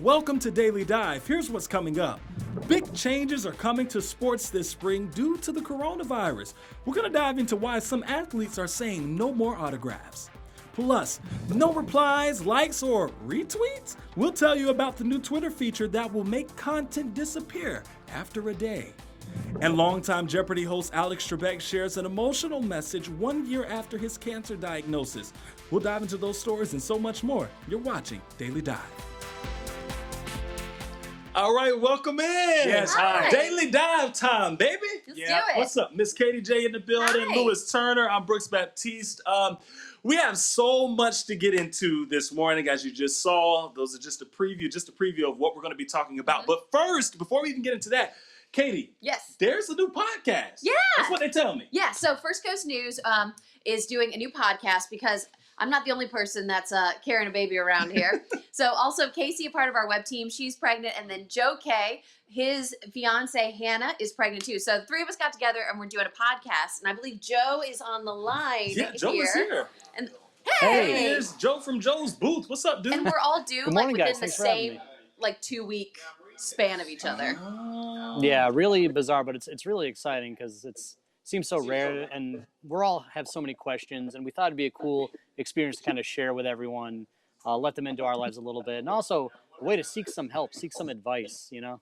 Welcome to Daily Dive. Here's what's coming up. Big changes are coming to sports this spring due to the coronavirus. We're going to dive into why some athletes are saying no more autographs. Plus, no replies, likes, or retweets? We'll tell you about the new Twitter feature that will make content disappear after a day. And longtime Jeopardy host Alex Trebek shares an emotional message 1 year after his cancer diagnosis. We'll dive into those stories and so much more. You're watching Daily Dive. All right, welcome in. Yes, hi. Daily Dive time, baby. Let's do it. What's up? Miss Katie J in the building. Hi. Lewis Turner. I'm Brooks Baptiste. We have so much to get into this morning, as you just saw. Those are just a preview of what we're going to be talking about. But first, before we even get into that, Katie. Yes. There's a new podcast. Yeah. That's what they tell me. Yeah. So First Coast News is doing a new podcast because I'm not the only person that's carrying a baby around here. So also Casey, a part of our web team, she's pregnant. And then Joe K, his fiance Hannah, is pregnant too. So the three of us got together and we're doing a podcast. And I believe Joe is on the line. Yeah, Joe is here. And Hey, here's Joe from Joe's booth. What's up, dude? And we're all due Good morning, within guys. the Thanks for having same me. 2-week span of each other. Yeah, really bizarre, but it's really exciting because it seems so rare, and we're all have so many questions, and we thought it'd be a cool experience to kind of share with everyone, let them into our lives a little bit, and also a way to seek some help, seek some advice, you know?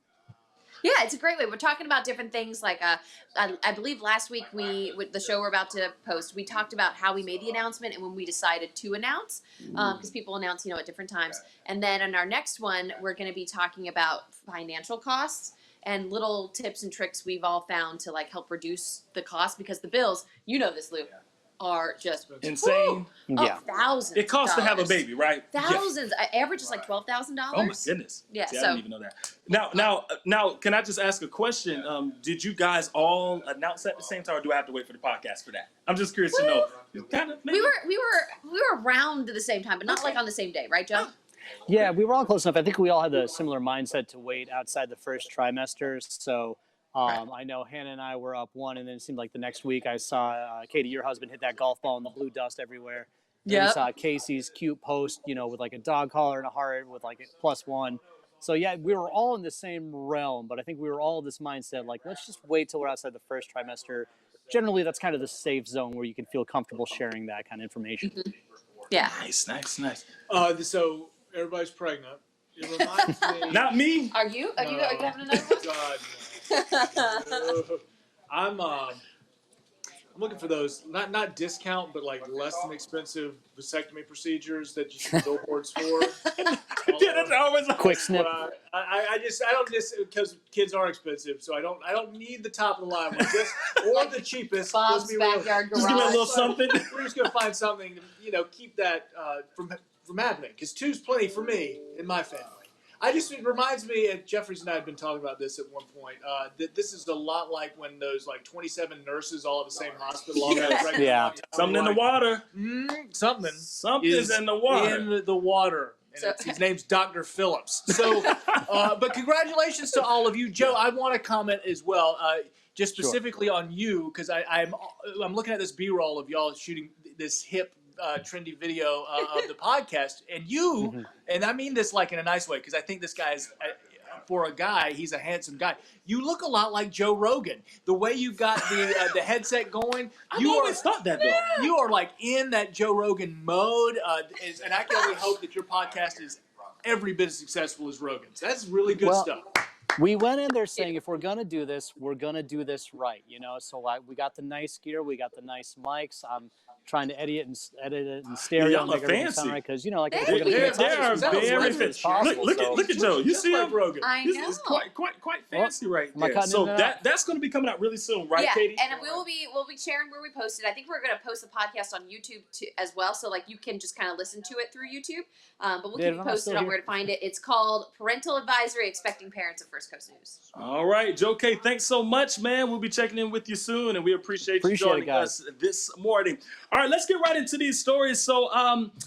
Yeah, it's a great way. We're talking about different things like I believe last week with the show we're about to post, we talked about how we made the announcement and when we decided to announce, because people announce, at different times. And then in our next one, we're going to be talking about financial costs and little tips and tricks we've all found to help reduce the cost, because the bills, this, Lou, are just insane. Yeah. Thousands. It costs to have a baby, right? Thousands. Average is $12,000. Oh my goodness. Yeah. See, I didn't even know that. Now, can I just ask a question? Did you guys all announce at the same time, or do I have to wait for the podcast for that? I'm just curious to know. Kind of. We were around at the same time, but not on the same day, right, Joe? Yeah, we were all close enough. I think we all had the similar mindset to wait outside the first trimester, so... I know Hannah and I were up one, and then it seemed like the next week I saw Katie, your husband, hit that golf ball and the blue dust everywhere. Yeah. We saw Casey's cute post, with a dog collar and a heart with a +1. So yeah, we were all in the same realm, but I think we were all in this mindset let's just wait till we're outside the first trimester. Generally, that's kind of the safe zone where you can feel comfortable sharing that kind of information. Mm-hmm. Yeah. Nice. So everybody's pregnant. It reminds me. Not me. Are you? Are you having another one? God, no. I'm looking for those not discount, but less than expensive vasectomy procedures that you see billboards for. Yeah, that's always Quick snip. I don't because kids are expensive, so I don't need the top of the line one, or the cheapest. Bob's Backyard Garage. Just give me a little something. We're just gonna find something to keep that from happening, because two's plenty for me and my family. It reminds me, and Jeffries and I had been talking about this at one point, that this is a lot like when those 27 nurses all at the same hospital all got pregnant. Yeah. Something in the water. Something's in the water. In the water. And his name's Dr. Phillips. So, but congratulations to all of you. Joe, I want to comment as well, just specifically on you, because I'm looking at this B-roll of y'all shooting this hip, trendy video of the podcast, and you, and I mean this in a nice way, because I think this guy's, for a guy, he's a handsome guy. You look a lot like Joe Rogan. The way you got the headset going, I've always thought that though. You are in that Joe Rogan mode, and I can only hope that your podcast is every bit as successful as Rogan's. That's really good stuff. We went in there saying, if we're going to do this, we're going to do this right, So we got the nice gear, we got the nice mics. I'm trying to edit it in stereo. Y'all are make everything fancy. sound right, because They we're are gonna very fancy. Look at Joe. You see him? Rogan. I know. He's quite fancy right am I there. cutting So into that? that's going to be coming out really soon, right, Katie? And we'll be sharing where we post it. I think we're going to post the podcast on YouTube too, as well, so you can just kind of listen to it through YouTube. But we'll keep you posted on where to find it. It's called Parental Advisory: Expecting Parents at First Coast News. All right, Joe K, thanks so much, man. We'll be checking in with you soon, and we appreciate you joining us this morning. All right, let's get right into these stories. So,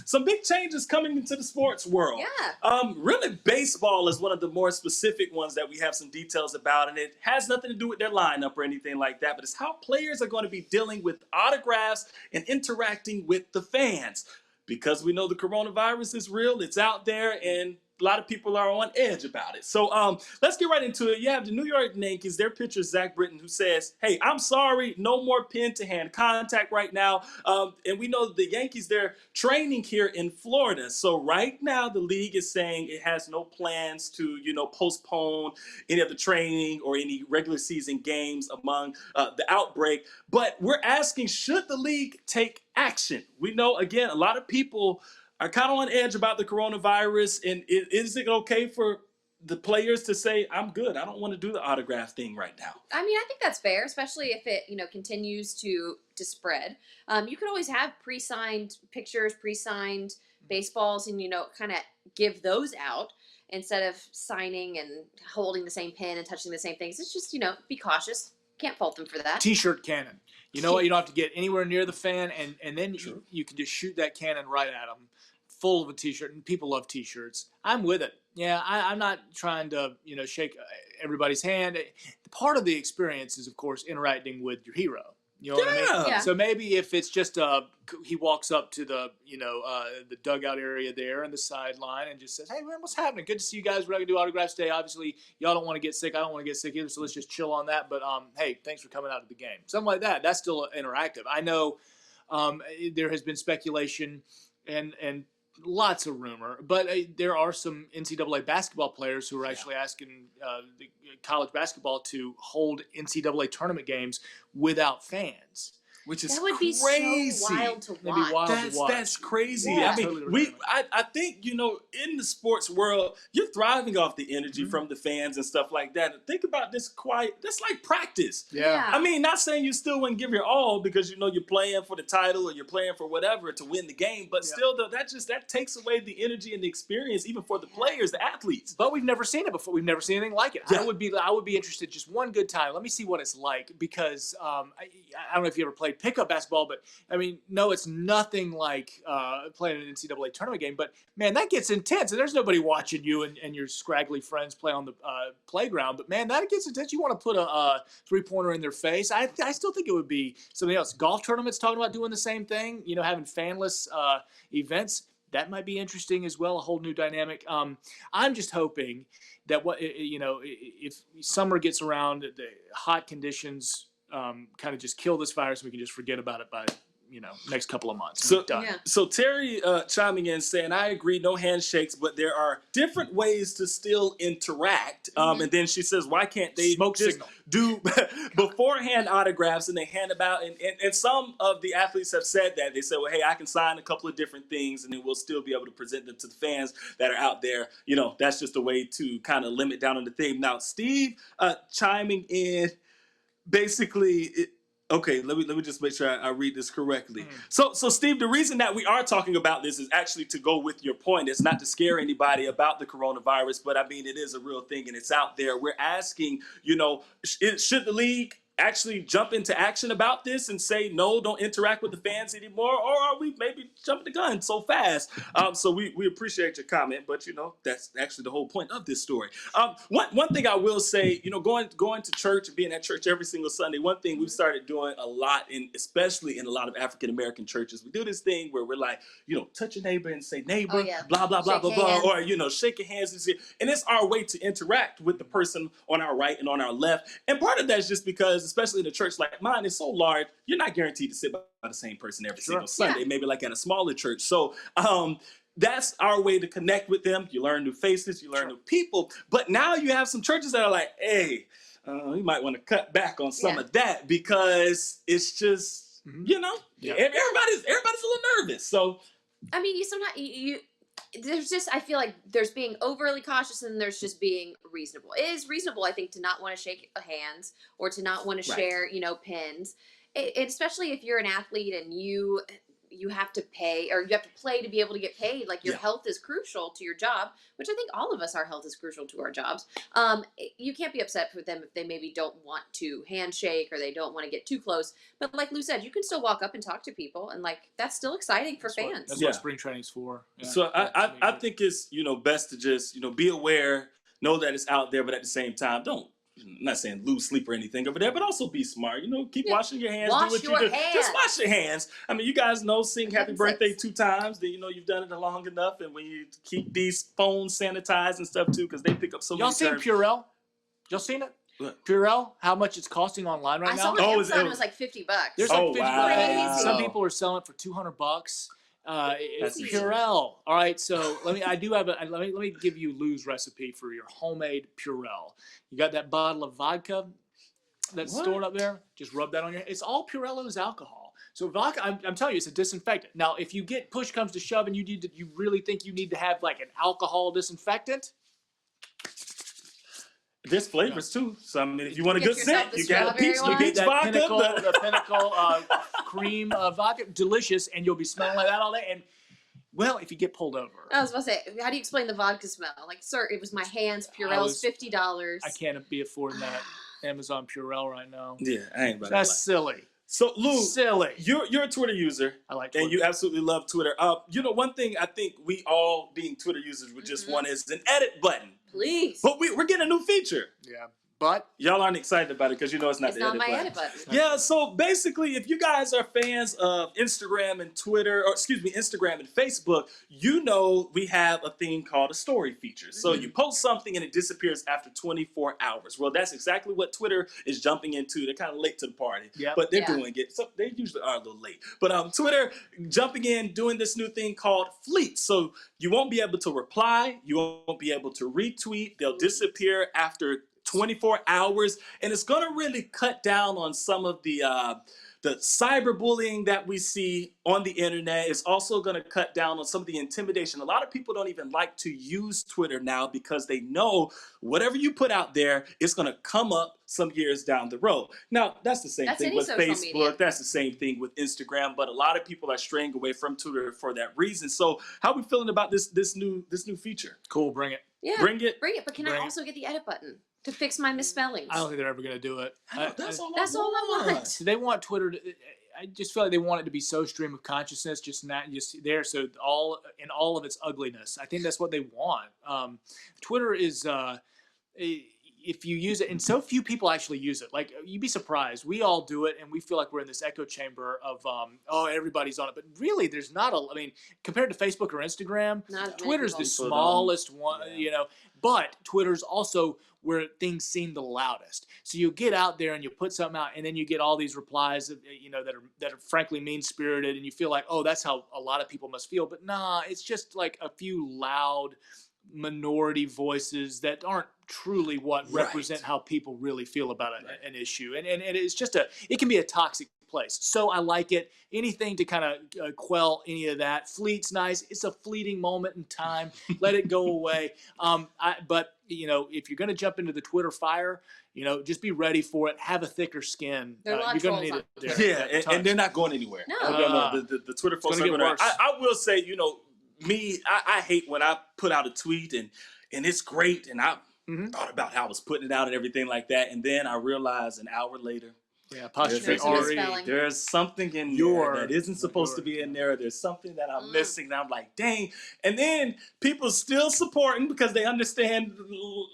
some big changes coming into the sports world. Yeah. Really, baseball is one of the more specific ones that we have some details about, and it has nothing to do with their lineup or anything like that, but it's how players are going to be dealing with autographs and interacting with the fans. Because we know the coronavirus is real, it's out there, and a lot of people are on edge about it. So let's get right into it. You have the New York Yankees, their pitcher, Zach Britton, who says, hey, I'm sorry, no more pen-to-hand contact right now. And we know the Yankees, they're training here in Florida. So right now, the league is saying it has no plans to, postpone any of the training or any regular season games among the outbreak. But we're asking, should the league take action? We know, again, a lot of people are kind of on edge about the coronavirus. And is it okay for the players to say, I'm good, I don't want to do the autograph thing right now? I mean, I think that's fair, especially if it, continues to spread. You could always have pre-signed pictures, pre-signed baseballs, and, kind of give those out instead of signing and holding the same pen and touching the same things. It's just, be cautious. Can't fault them for that. T-shirt cannon. You know what? You don't have to get anywhere near the fan, and then you can just shoot that cannon right at them, full of a T-shirt. And people love T-shirts. I'm with it. Yeah, I'm not trying to, shake everybody's hand. Part of the experience is, of course, interacting with your hero. You know what I mean? Yeah. So maybe if it's just he walks up to the the dugout area there and the sideline and just says, "Hey man, what's happening? Good to see you guys. We're gonna do autographs today. Obviously, y'all don't want to get sick. I don't want to get sick either. So let's just chill on that. But hey, thanks for coming out to the game. Something like that. That's still interactive. I know there has been speculation and lots of rumor, but there are some NCAA basketball players who are actually asking the college basketball to hold NCAA tournament games without fans, which is that would be crazy. so wild to watch. That's crazy. Yeah. I mean, I think, in the sports world, you're thriving off the energy from the fans and stuff like that. Think about this that's like practice. Yeah. I mean, not saying you still wouldn't give your all because, you're playing for the title or you're playing for whatever to win the game, but still, though, that takes away the energy and the experience even for the players, the athletes. But we've never seen it before. We've never seen anything like it. Yeah. I would be interested just one good time. Let me see what it's like because I don't know if you ever played pickup basketball, but I mean, no, it's nothing like playing an NCAA tournament game. But man, that gets intense, and there's nobody watching you and your scraggly friends play on the playground. But man, that gets intense. You want to put a three-pointer in their face. I still think it would be something else. Golf tournaments talking about doing the same thing. Having fanless events. That might be interesting as well. A whole new dynamic. I'm just hoping that if summer gets around, the hot conditions kind of just kill this virus, and we can just forget about it by next couple of months. So Terry chiming in saying, I agree, no handshakes, but there are different ways to still interact. And then she says, why can't they do beforehand autographs and they hand them out? And some of the athletes have said that. They said, well, hey, I can sign a couple of different things and then we'll still be able to present them to the fans that are out there. That's just a way to kind of limit down on the thing. Now, Steve chiming in, basically, okay, let me just make sure I read this correctly. So Steve, the reason that we are talking about this is actually to go with your point. It's not to scare anybody about the coronavirus, but I mean, it is a real thing and it's out there. We're asking, should the league actually jump into action about this and say, no, don't interact with the fans anymore? Or are we maybe jumping the gun so fast? So we appreciate your comment, but that's actually the whole point of this story. One thing I will say, going to church and being at church every single Sunday, one thing we've started doing a lot, especially in a lot of African-American churches, we do this thing where we're like, touch your neighbor and say neighbor, blah, blah, blah, blah, blah, or, shake your hands and it's our way to interact with the person on our right and on our left. And part of that is just because, especially in a church like mine, it's so large, you're not guaranteed to sit by the same person every single Sunday, maybe like at a smaller church. So that's our way to connect with them. You learn new faces, you learn new people. But now you have some churches that are like, hey, you might want to cut back on some of that because it's just, everybody's a little nervous. So, I mean, sometimes there's just, I feel like there's being overly cautious and there's just being reasonable. It is reasonable, I think, to not want to shake hands or to not want to share, pins. Especially if you're an athlete and you have to pay or you have to play to be able to get paid. Like your health is crucial to your job, which I think all of us, our health is crucial to our jobs. You can't be upset with them if they maybe don't want to handshake or they don't want to get too close. But like Lou said, you can still walk up and talk to people, and that's still exciting for fans. That's what spring training's for. Yeah. So I think it's best to just be aware, know that it's out there, but at the same time, don't I'm not saying lose sleep or anything over there, but also be smart. Keep washing your hands. Wash do what your you do. hands. Just wash your hands. I mean, you guys know sing happy heaven's birthday sakes. 2 times. Then you've done it long enough. And when you keep these phones sanitized and stuff too, because they pick up so Y'all many seen germs. Purell? Y'all seen it? What? Purell? How much it's costing online right I now? saw on Amazon it was like $50. There's like Oh, 50 wow. Crazy. Some people are selling it for $200. It's That's Purell. All right, so let me give you Lou's recipe for your homemade Purell. You got that bottle of vodka that's What? stored up there. Just rub that on your. It's all Purell is alcohol. So vodka, I'm telling you, it's a disinfectant. Now, if you get push comes to shove and you really think you need to have like an alcohol disinfectant. There's flavors too. So I mean, if you want a Get good yourself scent, the you got a strawberry peach, one. the peach That vodka. the pinnacle cream vodka, delicious, and you'll be smelling like that all day. And well, if you get pulled over, I was about to say, how do you explain the vodka smell? Like, sir, it was my hands. Purell's $50. I can't be affording that Amazon Purell right now. Yeah, I ain't about That's that. silly. So Lou, Silly. you're a Twitter user. I like And Twitter. you absolutely love Twitter. One thing I think we all, being Twitter users, would just want is an edit button. Please. But we're getting a new feature. Yeah, but Y'all aren't excited about it because it's not It's the not edit my button. edit button. Yeah, so basically, if you guys are fans of Instagram and Instagram and Facebook, we have a thing called a story feature. So you post something and it disappears after 24 hours. Well, that's exactly what Twitter is jumping into. They're kind of late to the party, but they're doing it. So they usually are a little late. But Twitter jumping in, doing this new thing called fleets. So you won't be able to reply. You won't be able to retweet. They'll disappear after 24 hours, and it's going to really cut down on some of the cyberbullying that we see on the internet. It's also going to cut down on some of the intimidation. A lot of people don't even like to use Twitter now because they know whatever you put out there, it's going to come up some years down the road. Now, that's the same thing any with social Facebook. media. That's the same thing with Instagram, but a lot of people are straying away from Twitter for that reason. So how are we feeling about this new feature? cool. Bring it. Yeah. Bring it. But can I also get the edit button to fix my misspellings? I don't think they're ever going to do it. That's all That's all I want. They want Twitter to. I just feel like they want it to be so stream of consciousness, just there, so all of its ugliness. I think that's what they want. Twitter is, if you use it, and so few people actually use it. Like, you'd be surprised. We all do it, and we feel like we're in this echo chamber of, everybody's on it. But really, there's not a. I mean, compared to Facebook or Instagram, Twitter's the smallest one. Yeah. But Twitter's also where things seem the loudest. So you get out there and you put something out, and then you get all these replies that are frankly mean-spirited, and you feel like, oh, that's how a lot of people must feel. But nah, it's just like a few loud minority voices that aren't truly what represent how people really feel about an issue. And it's just it can be a toxic place. So I like it. Anything to kind of quell any of that. Fleet's nice. It's a fleeting moment in time. Let it go away. But if you're going to jump into the Twitter fire, just be ready for it. Have a thicker skin. There are a lot of you're going to trolls need it. Yeah, and they're not going anywhere. No. The Twitter folks gonna are get going worse. to. I will say, I hate when I put out a tweet and it's great, and I thought about how I was putting it out and everything like that, and then I realized an hour later, apostrophe There's there's something in there that isn't supposed to be in there. There's something that I'm missing, and I'm like, dang. And then people still supporting because they understand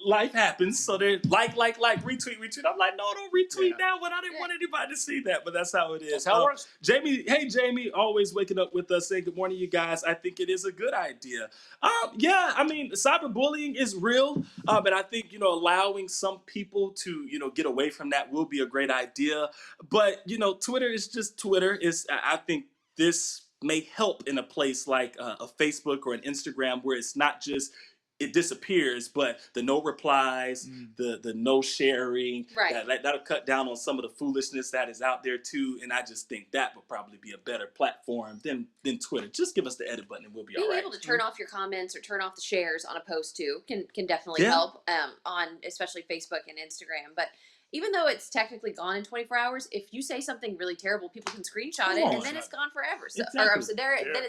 life happens, so they're like, retweet. I'm like, no, don't retweet that one. I didn't want anybody to see that, but that's how it is. That's how it works. Jamie, always waking up with us, saying good morning, you guys. I think it is a good idea. Cyberbullying is real, but I think allowing some people to get away from that will be a great idea. But Twitter is just Twitter. I think this may help in a place like a Facebook or an Instagram where it's not just it disappears, but the no replies, the no sharing, that'll cut down on some of the foolishness that is out there too. And I just think that would probably be a better platform than Twitter. Just give us the edit button and we'll be all right. Being able to turn off your comments or turn off the shares on a post too can definitely help on especially Facebook and Instagram. But even though it's technically gone in 24 hours, if you say something really terrible, people can screenshot it, and then it's gone forever. So, then it's there forever. Then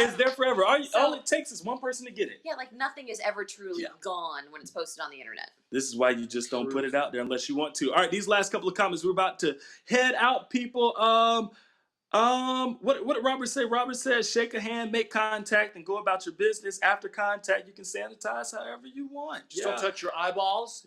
it's there forever. All it takes is one person to get it. Yeah, like nothing is ever truly gone when it's posted on the internet. This is why you just don't put it out there unless you want to. All right, these last couple of comments, we're about to head out, people. What did Robert say? Robert said, shake a hand, make contact, and go about your business. After contact, you can sanitize however you want. Just don't touch your eyeballs.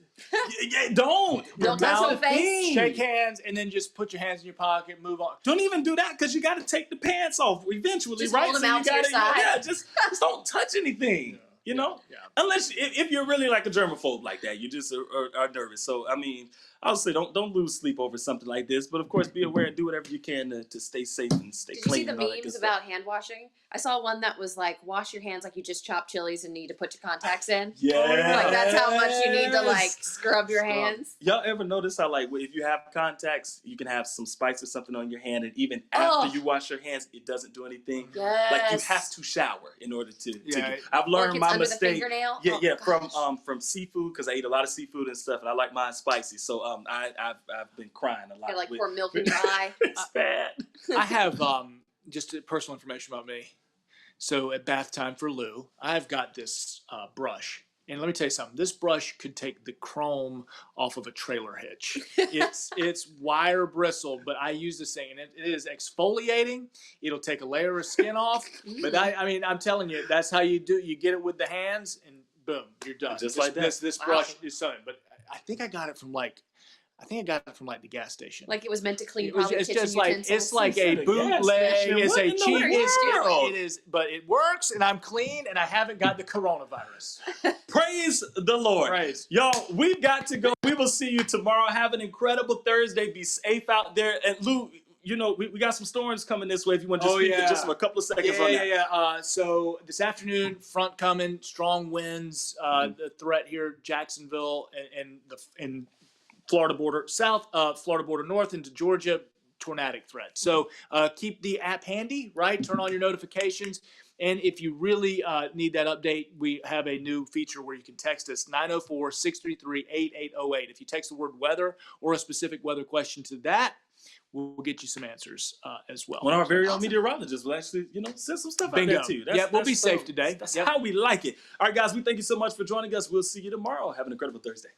Don't. Don't touch your face. Shake hands, and then just put your hands in your pocket. Move on. Don't even do that because you got to take the pants off eventually, Just right? hold them out to your side. Yeah, just don't touch anything. You know, unless if you're really like a germaphobe like that, you just are nervous. So I mean, I would say don't lose sleep over something like this. But of course, be aware and do whatever you can to stay safe and stay Did you clean. see the and all that memes good stuff. about hand washing? I saw one that was like, wash your hands like you just chopped chilies and need to put your contacts in. Yeah, Like that's how much you need to like scrub your hands. Y'all ever notice how like if you have contacts, you can have some spikes or something on your hand, and even after you wash your hands, it doesn't do anything. Yes. Like you have to shower in order to. Yeah. I've learned my under mistake. The fingernail? Yeah, Gosh. from seafood because I eat a lot of seafood and stuff, and I like mine spicy. So I've been crying a lot. Gotta, like pour milk in your eye. It's bad. I have just personal information about me. So at bath time for Lou, I've got this brush. And let me tell you something. This brush could take the chrome off of a trailer hitch. It's wire bristled, but I use this thing, and it is exfoliating. It'll take a layer of skin off. But I mean, I'm telling you, that's how you do. You get it with the hands, and boom, you're done. Just like that. This brush is something. But I think I got it from the gas station. Like it was meant to clean It was, probably it's kitchen just like utensils. it's like It's a at a gas bootleg. station. It's What a in the cheap. world? It is, but it works, and I'm clean, and I haven't got the coronavirus. Praise the Lord. Praise. Y'all, we've got to go. We will see you tomorrow. Have an incredible Thursday. Be safe out there. And Lou, you know, we got some storms coming this way. If you want to just speak just for a couple of seconds on that. So this afternoon, front coming, strong winds. The threat here, Jacksonville and Florida border, south, Florida border north into Georgia, tornadic threat. So keep the app handy, right? Turn on your notifications. And if you really need that update, we have a new feature where you can text us 904-633-8808. If you text the word weather or a specific weather question to that, we'll get you some answers as well. One of our very own meteorologists will actually, send some stuff out there to you. We'll be safe today. That's how we like it. All right, guys, we thank you so much for joining us. We'll see you tomorrow. Have an incredible Thursday.